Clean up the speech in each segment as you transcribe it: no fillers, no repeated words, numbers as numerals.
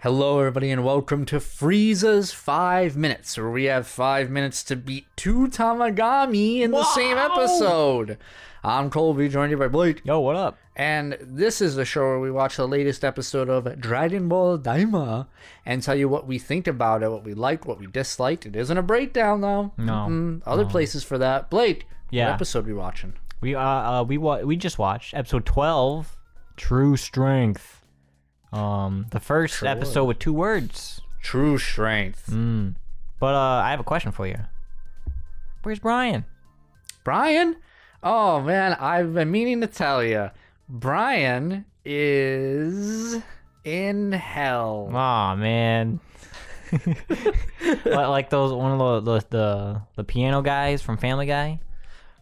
Hello, everybody, and welcome to Frieza's 5 Minutes, where we have 5 minutes to beat 2 Tamagami in the same episode. I'm Colby, joined here by Blake. Yo, what up? And this is the show where we watch the latest episode of Dragon Ball DAIMA and tell you what we think about it, what we liked, what we disliked. It isn't a breakdown, though. No. Other places for that. Blake, Yeah. what episode are we watching? We just watched episode 12, True Strength. The first episode with 2 words. True Strength. But I have a question for you. Where's Brian? Brian? Oh, man, I've been meaning to tell you. Brian is in hell. Aw, man. like those one of the piano guys from Family Guy.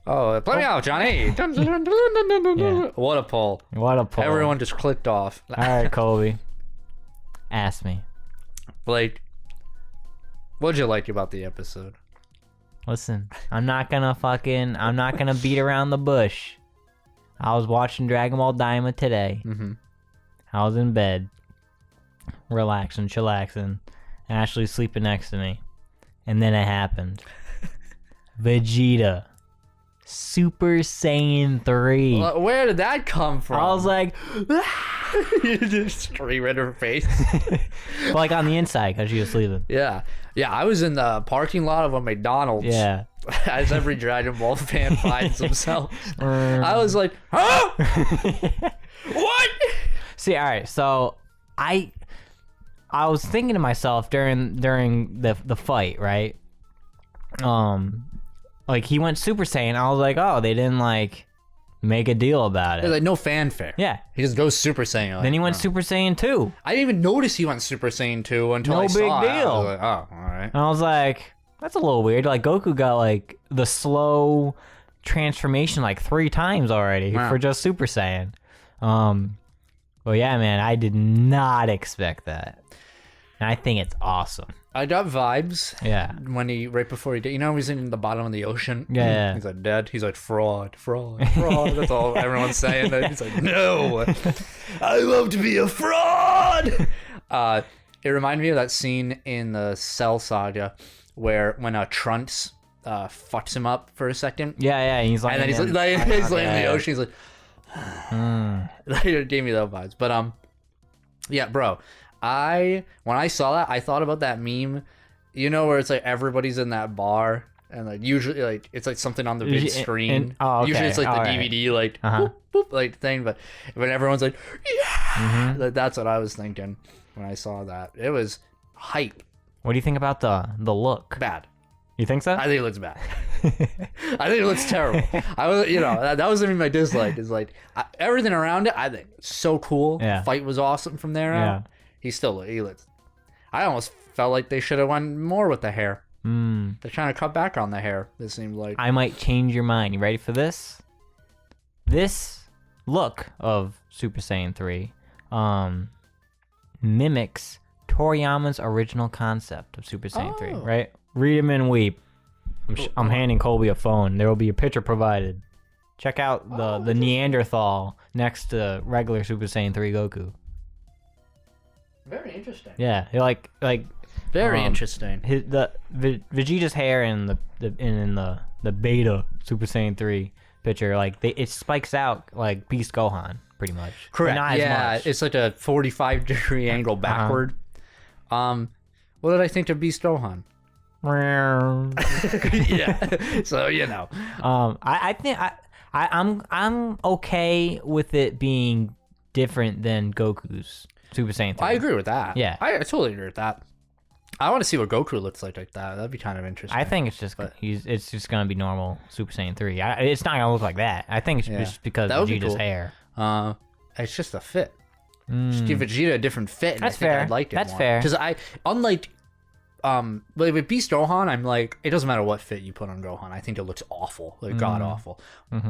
Oh, play me out, Johnny. Yeah. What a pull. What a pull. Everyone just clicked off. All right, Colby. Ask me. Blake, what'd you like about the episode? Listen, I'm not gonna beat around the bush. I was watching Dragon Ball DAIMA today. I was in bed, relaxing, chillaxing, Ashley sleeping next to me. And then it happened. Vegeta. Super Saiyan 3. Where did that come from? I was like, you just scream in her face. like on the inside because she was sleeping. Yeah, I was in the parking lot of a McDonald's. Yeah. As every Dragon Ball fan finds himself. I was like, huh? What? See, all right, so I was thinking to myself during the fight, right? Like he went Super Saiyan. I was like, oh, they didn't like make a deal about it. There's like no fanfare. Yeah. He just goes Super Saiyan. Like, Then he went Super Saiyan 2. I didn't even notice he went Super Saiyan 2 until No I saw big it. deal. I was like, oh, all right. And I was like, that's a little weird. Like Goku got like the slow transformation like 3 times already for just Super Saiyan. Well, yeah, man, I did not expect that. And I think it's awesome. I got vibes. Yeah. When right before he did, you know, he's in the bottom of the ocean. Yeah. He's like, dead. He's like, fraud. That's all everyone's saying. He's like, no, I love to be a fraud. It reminded me of that scene in the Cell Saga where when Trunks fucks him up for a second. Yeah, he's like, And then he's laying in the ocean. He's like, that gave me those vibes. But yeah, bro. When I saw that, I thought about that meme, you know, where it's like everybody's in that bar and like usually like it's like something on the big screen. Usually it's like the DVD like boop, boop, like thing, but when everyone's like, yeah, that's what I was thinking when I saw that. It was hype. What do you think about the look? Bad. You think so? I think it looks bad. I think it looks terrible. I was, you know, that was my dislike. Is like everything around it. I think it's so cool. Yeah. Fight was awesome from there on. He looks. I almost felt like they should have went more with the hair. They're trying to cut back on the hair. It seems like. I might change your mind. You ready for this? This look of Super Saiyan 3 mimics Toriyama's original concept of Super Saiyan 3, right? Read him and weep. I'm handing Colby a phone. There will be a picture provided. Check out the Neanderthal next to regular Super Saiyan 3 Goku. Very interesting. Yeah, like very interesting. Vegeta's hair in the beta Super Saiyan 3 picture, like it spikes out like Beast Gohan, pretty much. Correct. Not yeah, as much. it's like a 45-degree angle backward. What did I think of Beast Gohan? Yeah. So you know. I think I'm okay with it being different than Goku's Super Saiyan 3. I agree with that. Yeah. I totally agree with that. I want to see what Goku looks like that. That'd be kind of interesting. I think it's just gonna be normal Super Saiyan 3. It's not gonna look like that. I think it's just because of Vegeta's hair. It's just a fit. Just give Vegeta a different fit. And That's I think fair. I'd like it That's more. fair. Because unlike with Beast Gohan, I'm like, it doesn't matter what fit you put on Gohan. I think it looks awful, like god awful.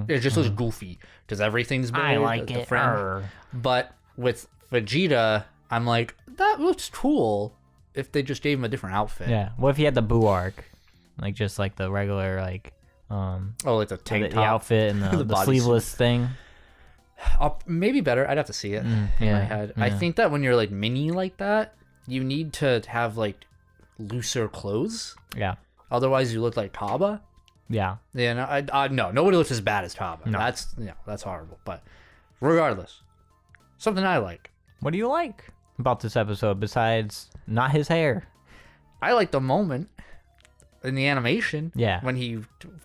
It just looks goofy because everything's big. I like it. But with Vegeta, I'm like, that looks cool if they just gave him a different outfit. Yeah. What if he had the Boo arc, like just like the regular like like the tank top, the outfit and the sleeveless thing. Maybe better. I'd have to see it in my head. I think that when you're like mini like that, you need to have like looser clothes. Yeah. Otherwise, you look like Kaba. Yeah. Yeah. No, nobody looks as bad as Kaba. No. That's horrible. But regardless, something I like. What do you like about this episode besides not his hair? I like the moment in the animation. Yeah. When he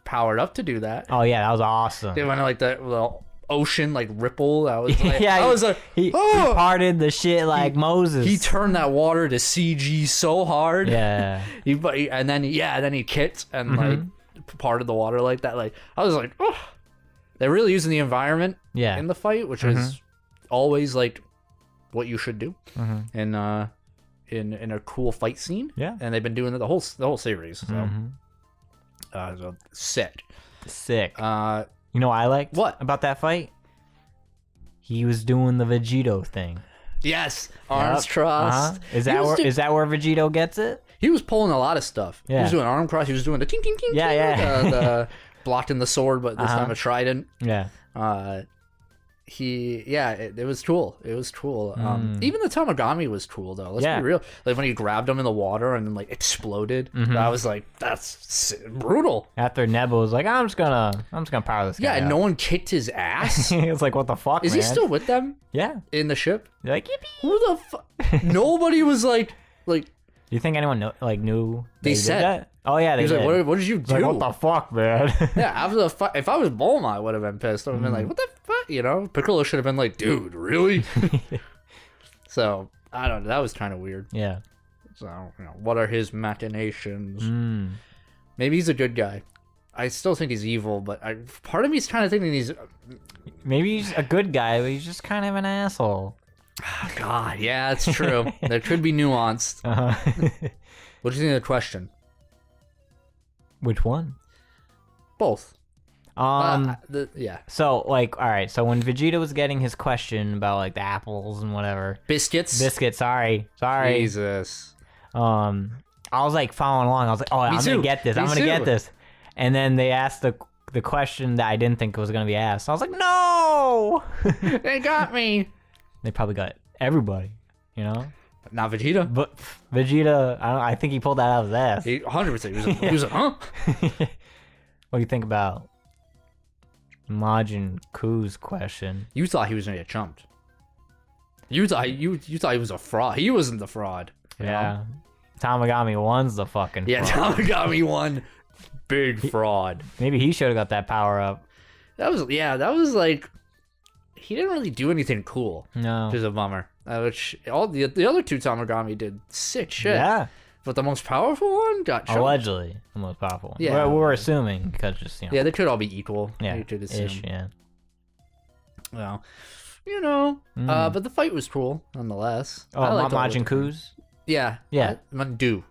powered up to do that. Oh yeah, that was awesome. They went like the ocean like ripple. I was like, yeah, I was like, he parted the shit like Moses. He turned that water to CG so hard. Yeah. And then he kicked and like parted the water like that. Like I was like, oh, they're really using the environment in the fight, which is always like what you should do in a cool fight scene. Yeah. And they've been doing it the whole series. So, so sick. You know what I liked? What? About that fight? He was doing the Vegito thing. Yes, arms crossed. Is that where Vegito gets it? He was pulling a lot of stuff. Yeah. He was doing arm cross. He was doing the ting ting ting. Yeah, ting, the blocking the sword, but this time a trident. Yeah. It was cool. It was cool. Even the Tamagami was cool though. Let's be real. Like when he grabbed him in the water and then like exploded. I was like, that's brutal. After Nebo was like, I'm just gonna power this guy. Yeah, and no one kicked his ass. He was like, what the fuck? Is man? he still with them? Yeah. In the ship? They're like, yippee. Who the fuck? Nobody was like. Do you think anyone knew they said that? Oh yeah, they was did. like, what did you do? Like, what the fuck, man? Yeah, after the fight, if I was Bulma, I would have been pissed. I would have been like, what the fuck? You know, Piccolo should have been like, dude, really? So I don't know. That was kind of weird. Yeah. So what are his machinations? Maybe he's a good guy. I still think he's evil, but part of me is kind of thinking he's. Maybe he's a good guy, but he's just kind of an asshole. God, yeah, that's true. There could be nuanced. What do you think of the question? Which one? Both. Yeah. So, like, all right. So when Vegeta was getting his question about like the apples and whatever, biscuits. Sorry. Jesus. I was like following along. I was like, oh, I'm gonna get this. I'm gonna get this. And then they asked the question that I didn't think was gonna be asked. I was like, no. They got me. They probably got everybody, you know? Not Vegeta. But Vegeta, I think he pulled that out of his ass. 100%. He was like, huh? What do you think about Majin Ku's question? You thought he was going to get chumped. You thought he was a fraud. He wasn't the fraud. Yeah. Tamagami 1's the fucking fraud. Yeah, Tamagami 1. Big fraud. Maybe he should have got that power up. That was like... He didn't really do anything cool. No. Which is a bummer. Which all the other two Tamagami did sick shit. Yeah. But the most powerful one got chumped. Allegedly the most powerful one. Yeah. We're assuming because just, you know. Yeah, they could all be equal. Yeah. You could assume. Ish, yeah. Well, but the fight was cool nonetheless. Oh, Majin Ku's? Yeah. Yeah. Do.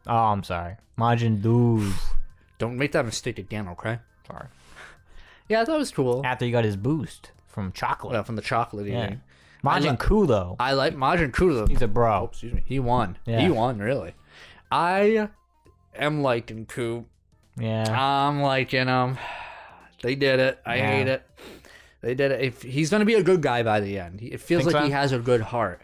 Oh, I'm sorry. Majin Du's. Don't make that mistake again, okay? Sorry. Yeah, that was cool. After you got his boost from chocolate. Yeah, from the chocolate eating. Yeah. Majin Ku, though. I like Majin Ku, though. He's a bro. Oh, excuse me. He won. Yeah. He won, really. I am liking Ku. Yeah. I'm liking him. They did it. I hate it. They did it. If he's going to be a good guy by the end. It feels like he has a good heart.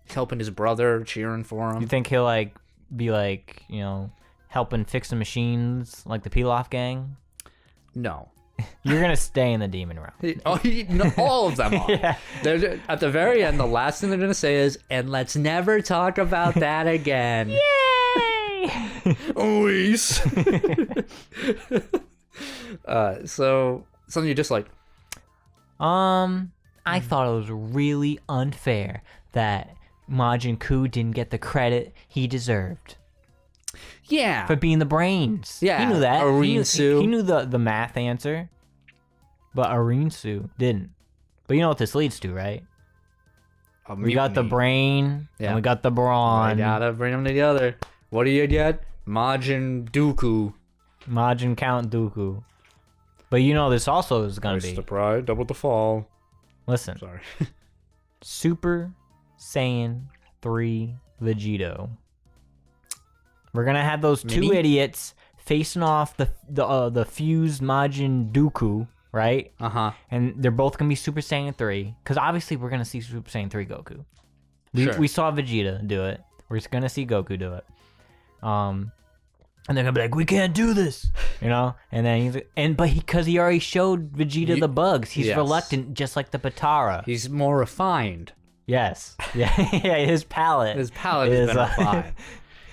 He's helping his brother, cheering for him. You think he'll, like, be, like, you know, helping fix the machines like the Pilaf gang? No. You're going to stay in the demon realm. All of them are. Yeah. At the very end, the last thing they're going to say is, and let's never talk about that again. Yay! Always. So, something you dislike? I thought it was really unfair that Majin Ku didn't get the credit he deserved. Yeah. For being the brains. Yeah. He knew that. Arinsu. He knew the math answer. But Arinsu didn't. But you know what this leads to, right? We got the brain, and we got the brawn. We gotta bring them together. What do you get? Majin Dooku. Majin Count Dooku. But you know this also is gonna be... the pride, double the fall. Listen. Sorry. Super Saiyan 3 Vegito. We're gonna have those two idiots facing off the fused Majin Dooku, right? Uh-huh. And they're both gonna be Super Saiyan 3. Because obviously we're gonna see Super Saiyan 3 Goku. Sure. We saw Vegeta do it. We're gonna see Goku do it. And they're gonna be like, we can't do this, you know. And then because he already showed Vegeta the bugs, he's reluctant, just like the Patara. He's more refined. Yes. Yeah. Yeah. His palate. His palate has been refined.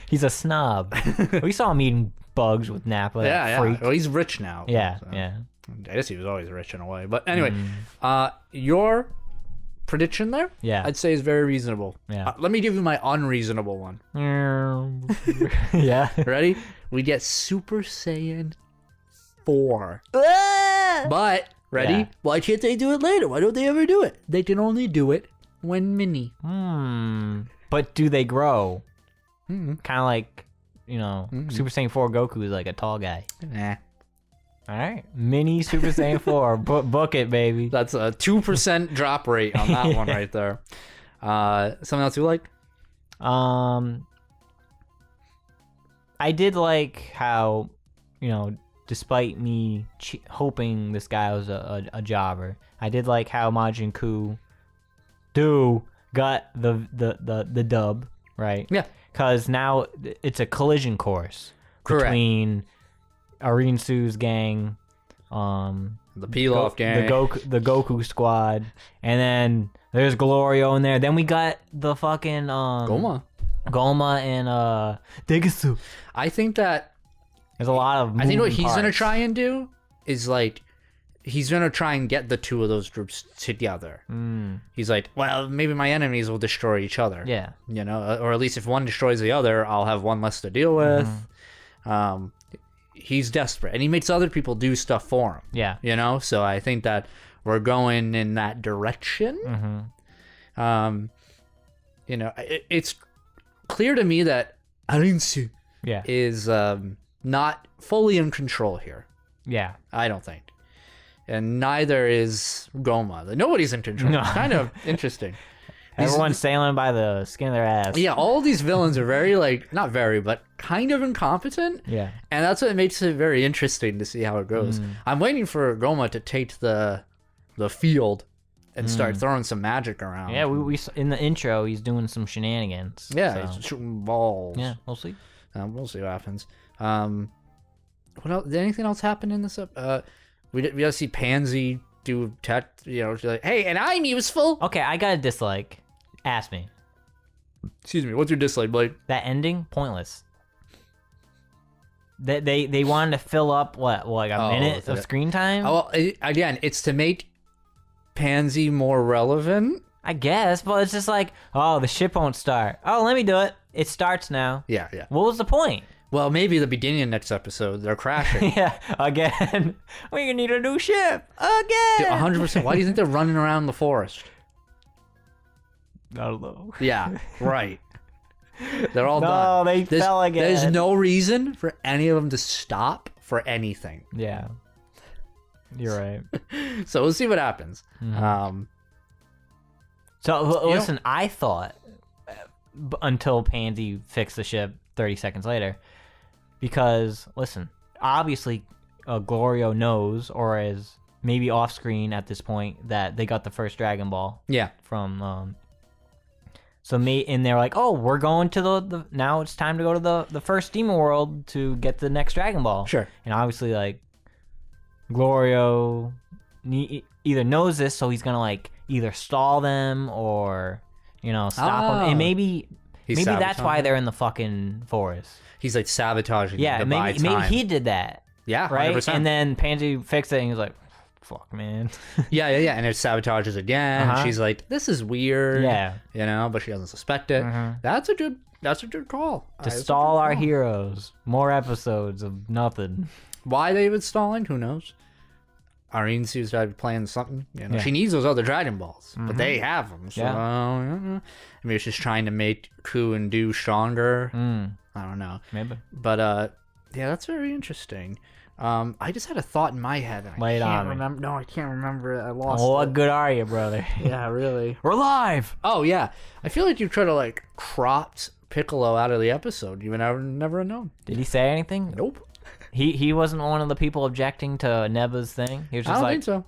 He's a snob. We saw him eating bugs with Nappa. Yeah. Freak. Well, he's rich now. Yeah. So. Yeah. I guess he was always rich in a way. But anyway, your prediction there, I'd say is very reasonable. Yeah. Let me give you my unreasonable one. Yeah. Ready? We get Super Saiyan 4. But, ready? Yeah. Why can't they do it later? Why don't they ever do it? They can only do it when mini. But do they grow? Kind of like, you know, Super Saiyan 4 Goku is like a tall guy. Nah. All right. Mini Super Saiyan 4. Book it, baby. That's a 2% drop rate on that one right there. Something else you like? I did like how, you know, despite me hoping this guy was a jobber, I did like how Majin Buu got the dub, right? Yeah. Because now it's a collision course between Arinsu's gang, the Pilaf gang, the Goku squad, and then there's Glorio in there. Then we got the fucking Goma and Degasu. I think that there's a lot of. I think what he's parts. gonna try and do is like he's gonna try and get the two of those groups together. He's like, well, maybe my enemies will destroy each other. Yeah, you know, or at least if one destroys the other, I'll have one less to deal with. He's desperate, and he makes other people do stuff for him. Yeah, you know, so I think that we're going in that direction. You know, it's clear to me that Arinsu is not fully in control here. Yeah, I don't think, and neither is Goma. Nobody's in control. No. It's kind of interesting. Everyone's sailing by the skin of their ass. Yeah, all these villains are very, like, not very, but kind of incompetent. Yeah. And that's what makes it very interesting to see how it goes. I'm waiting for Goma to take the field and start throwing some magic around. Yeah, we in the intro, he's doing some shenanigans. Yeah, so. he's shooting balls. Yeah, we'll see. We'll see what happens. What else? Did anything else happen in this? We gotta see Pansy do tech. You know, she's like, hey, and I'm useful. Okay, I got a dislike. Ask me. Excuse me. What's your dislike, Blake? That ending, pointless. They wanted to fill up like a minute of screen time. Oh, well, again, it's to make Pansy more relevant. I guess, but it's just like, oh, the ship won't start. Oh, let me do it. It starts now. Yeah. What was the point? Well, maybe the beginning of next episode, they're crashing. Yeah, again. We need a new ship. Again. 100%. Why do you think they're running around the forest? I don't know. Yeah, right. They're all done. No, they fell again. There's no reason for any of them to stop for anything. Yeah. You're right. So we'll see what happens. So listen, I thought until Pansy fixed the ship 30 seconds later, because listen, obviously Glorio knows, or is maybe off screen at this point, that they got the first Dragon Ball. Yeah. From and they're like, oh, we're going to the now it's time to go to the first Demon World to get the next Dragon Ball. Sure. And obviously, like, Glorio either knows this, so he's gonna like either stall them or, you know, stop them. And maybe that's why they're in the fucking forest. He's like sabotaging. Yeah, maybe he did that. Yeah, right. 100%. And then Pansy fixed it, and he's like, fuck, man. Yeah. And it sabotages again. And she's like, this is weird. Yeah. You know, but she doesn't suspect it. That's a good call. To stall our heroes. More episodes of nothing. Why they would stalling? Who knows? Arinsu's got to be playing something. You know, Yeah. she needs those other Dragon Balls, but they have them. So maybe it's just trying to make Ku and Do stronger. I don't know. Maybe. But yeah, that's very interesting. I just had a thought in my head. And Lay it I can't on me. remember. No, I can't remember it. I lost Oh, it. what good are you, brother? Yeah, really. We're live. Oh yeah, I feel like you try to like cropped Piccolo out of the episode. You would never have known. Did he say anything? Nope. He wasn't one of the people objecting to Neba's thing. He was I just don't like, think so.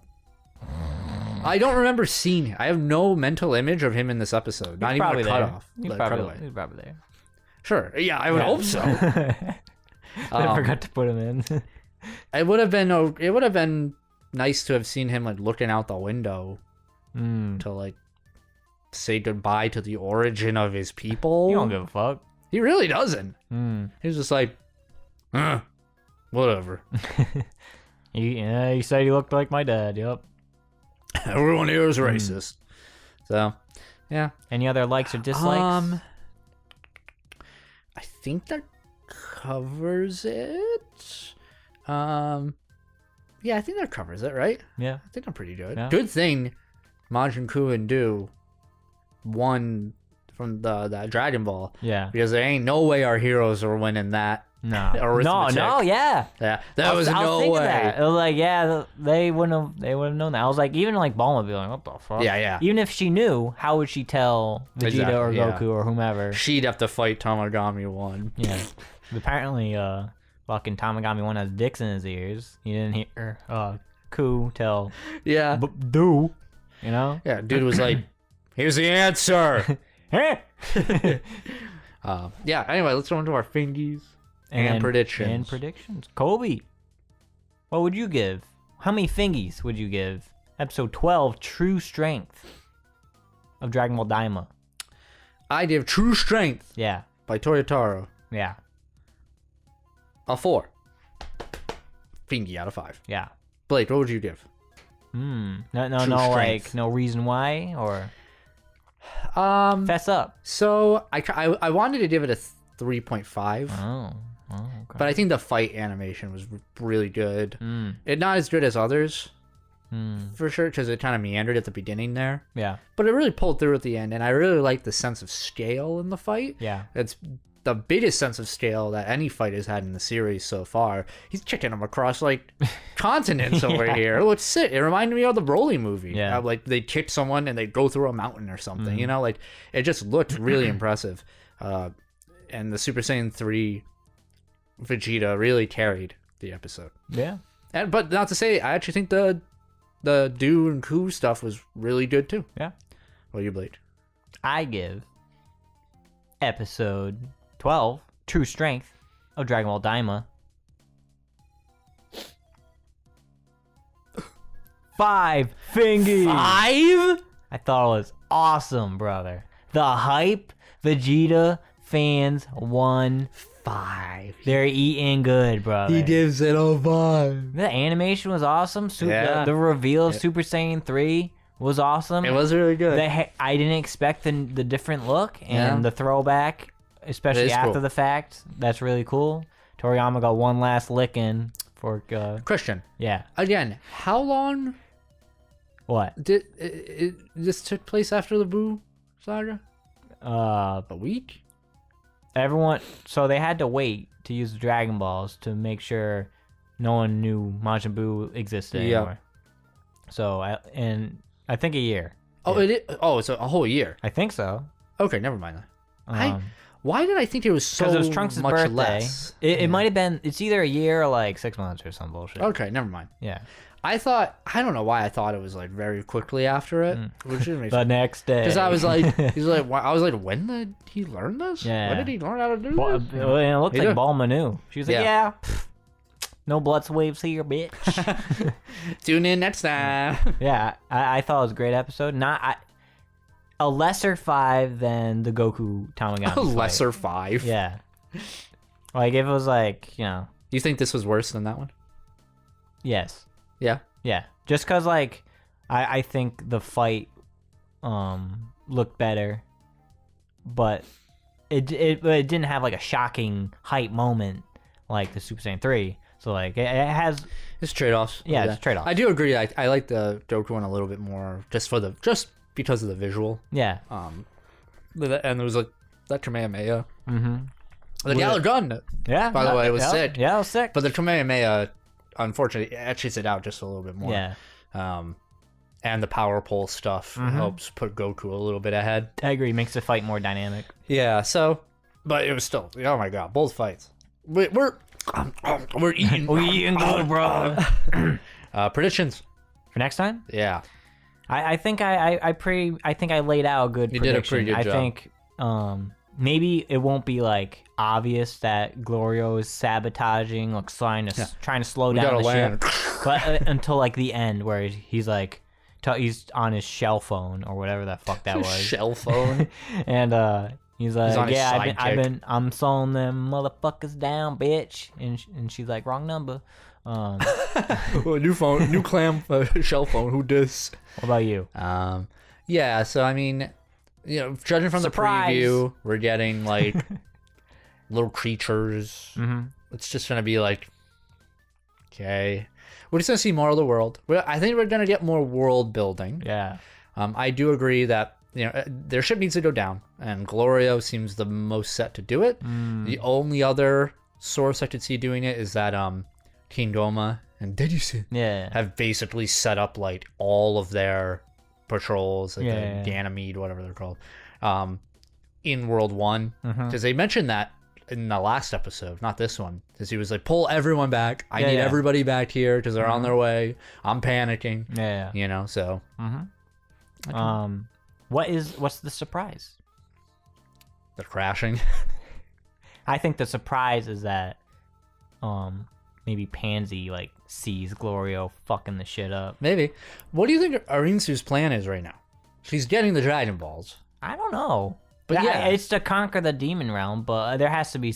I don't remember seeing it. I have no mental image of him in this episode. Not even a cutoff. He's Like, probably cutaway. there. Sure. Yeah, I would hope so. I forgot to put him in. It would have been nice to have seen him like looking out the window to like say goodbye to the origin of his people. He don't give a fuck. He really doesn't. He's just like, whatever. He said he looked like my dad. Yep. Everyone here is racist. So, yeah. Any other likes or dislikes? I think that covers it. Yeah, I think that covers it, right? Yeah. I think I'm pretty good. Yeah. Good thing Majin Buu and Do won from the Dragon Ball. Yeah. Because there ain't no way our heroes are winning that. No, arithmetic. yeah. Yeah, that was no way. That. It was like, yeah, they wouldn't have known that. I was like, even like Bulma would be like, what the fuck? Yeah. Even if she knew, how would she tell Vegeta or Goku or whomever? She'd have to fight Tamagami 1. Yeah. Apparently, fucking Tamagami 1 has dicks in his ears. You didn't hear Ku tell Do, you know? Yeah, dude was like, here's the answer. Yeah, anyway, let's go into our fingies and predictions. Kobe, what would you give? How many fingies would you give? Episode 12, True Strength of Dragon Ball Daima. I give True Strength by Toyotaro Yeah. a 4. Fingy out of 5. Yeah. Blake, what would you give? No, True like strength. no reason why or fess up. So I wanted to give it a 3.5. Oh, okay. But I think the fight animation was really good. It not as good as others, for sure, because it kind of meandered at the beginning there. Yeah. But it really pulled through at the end, and I really like the sense of scale in the fight. Yeah. It's the biggest sense of scale that any fight has had in the series so far. He's kicking them across like continents over here. It's sick. It reminded me of the Broly movie. Yeah. Like they kick someone and they go through a mountain or something. You know, like it just looked really impressive. And the Super Saiyan 3 Vegeta really carried the episode. Yeah. But not to say, I actually think the Do and Ku stuff was really good too. Yeah. What do you, Blake? I give episode 12, True Strength of Dragon Ball Daima 5 fingies. 5? I thought it was awesome, brother. The hype, Vegeta fans won 5. They're eating good, brother. He gives it a 5. The animation was awesome. Yeah. The reveal of Super Saiyan 3 was awesome. It was really good. I didn't expect the different look and the throwback, especially after cool. the fact. That's really cool. Toriyama got one last licking for Christian. Yeah. Again, how long What? did this took place after the Buu saga? A week? Everyone. So they had to wait to use the Dragon Balls to make sure no one knew Majin Buu existed anymore. So I think a year. Oh, it's a whole year. I think so. Okay, never mind that. Why did I think it was so Because it was Trunks' much birthday. less? It might have been. It's either a year or like 6 months or some bullshit. Okay, never mind. Yeah. I don't know why I thought it was like very quickly after it. Which didn't make The next day. Because I was like, I was like, when did he learn this? Yeah. When did he learn how to do Well, this? it looked He like did. Bulma knew. She was like, yeah, no blood waves here, bitch. Tune in next time. Yeah, I thought it was a great episode. A lesser 5 than the Goku Tamagami. A lesser 5. Yeah. Like, if it was like, You think this was worse than that one? yes. Yeah. Yeah. Just because, like, I think the fight looked better, but it didn't have, like, a shocking hype moment like the Super Saiyan 3. So, like, it has... It's trade-offs. Yeah, it's trade-offs. I do agree. I like the Goku one a little bit more just because of the visual. Yeah. And there was like that Kamehameha. Mm-hmm. The Yellow Gun. Yeah. By the way, it was sick. Yeah, it was sick. But the Kamehameha, unfortunately, edges it out just a little bit more. Yeah. And the power pole stuff helps put Goku a little bit ahead. I agree. Makes the fight more dynamic. Yeah. So, but it was still. Oh my god, both fights. We're eating. We eating good, bro. Predictions For next time? Yeah. I think I laid out a good prediction. Did a pretty good job. I think maybe it won't be like obvious that Glorio is sabotaging, like trying to slow down the ship, but until like the end where he's like he's on his shell phone or whatever that fuck that was. Shell phone. And he's like, yeah, I'm slowing them motherfuckers down, bitch. And she's like, wrong number. New phone, new clam shell phone. Who dis? What about you? Yeah. So I mean, judging from the preview, we're getting like little creatures. Mm-hmm. It's just gonna be like, okay, we're just gonna see more of the world. I think we're gonna get more world building. Yeah. I do agree that their ship needs to go down, and Glorio seems the most set to do it. The only other source I could see doing it is that King Goma and Dedison have basically set up like all of their patrols, like the Ganymede, whatever they're called, in World 1. Because they mentioned that in the last episode, not this one, because he was like, pull everyone back. I need everybody back here because they're on their way. I'm panicking. So. What's the surprise? They're crashing. I think the surprise is that maybe Pansy like sees Glorio fucking the shit up. Maybe. What do you think Arinsu's plan is right now? She's getting the Dragon Balls. I don't know. But it's to conquer the demon realm, but there has to be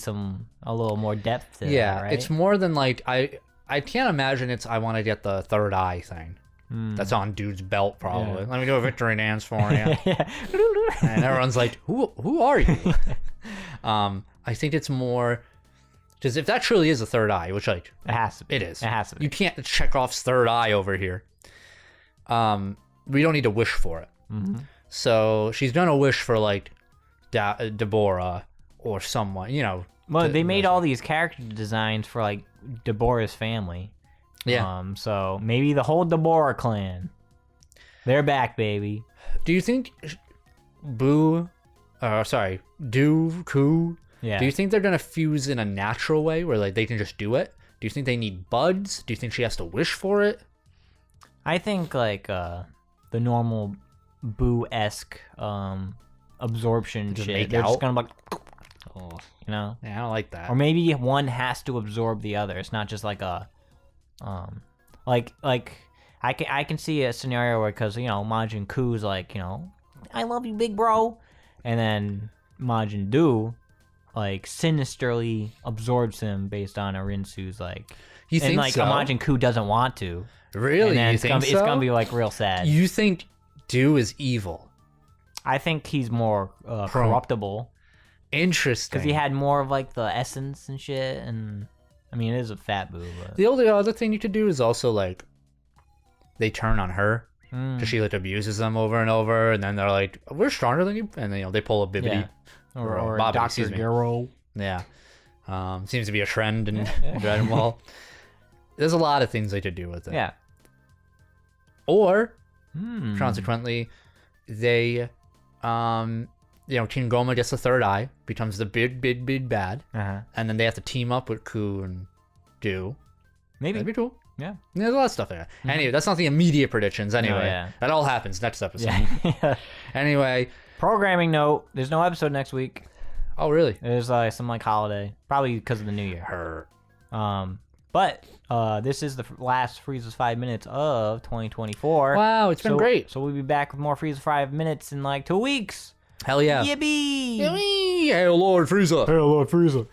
a little more depth to that, right? It's more than like I can't imagine it's I want to get the third eye thing. That's on dude's belt, probably. Let me do a victory dance for you. And everyone's like, who are you? I think it's more, because if that truly is a third eye, which like it has to be. It is. It has to be. You can't check off third eye over here. We don't need to wish for it. So she's gonna wish for like Deborah or someone, Well, they made all these character designs for like Deborah's family. Yeah. So maybe the whole Deborah clan, they're back, baby. Do you think Dooku? Yeah. Do you think they're gonna fuse in a natural way where like they can just do it? Do you think they need buds? Do you think she has to wish for it? I think like the normal Boo-esque absorption just shit. They're just gonna like, Yeah, I don't like that. Or maybe one has to absorb the other. It's not just like a like I can see a scenario where, because Majin Ku's like, I love you, big bro, and then Majin Do like sinisterly absorbs him based on Arinsu's like, you think, and like so? Majin Ku doesn't want to. Really? And You think it's gonna be like real sad. You think Do is evil? I think he's more corruptible. Interesting. Because he had more of like the essence and shit, and I mean, it is a fat boo. But the only other thing you could do is also like they turn on her because she like abuses them over and over, and then they're like, "We're stronger than you," and they pull a Bibbidi or Bobby, Dr. Gero. Yeah, seems to be a trend in Dragon Ball. There's a lot of things they could do with it. Yeah. Or consequently, they King Goma gets the third eye, becomes the big bad, and then they have to team up with Ku and Do. Maybe. That'd be cool. Yeah. There's a lot of stuff there. Anyway, that's not the immediate predictions. Anyway, that all happens next episode. Anyway, programming note: there's no episode next week. Oh, really? There's some like holiday, probably because of the New Year. But this is the last Frieza's 5 minutes of 2024. Wow, it's been great. So we'll be back with more Frieza's 5 minutes in like 2 weeks. Hell yeah. Yippee! Yippee! Hail Lord Frieza! Hail Lord Frieza!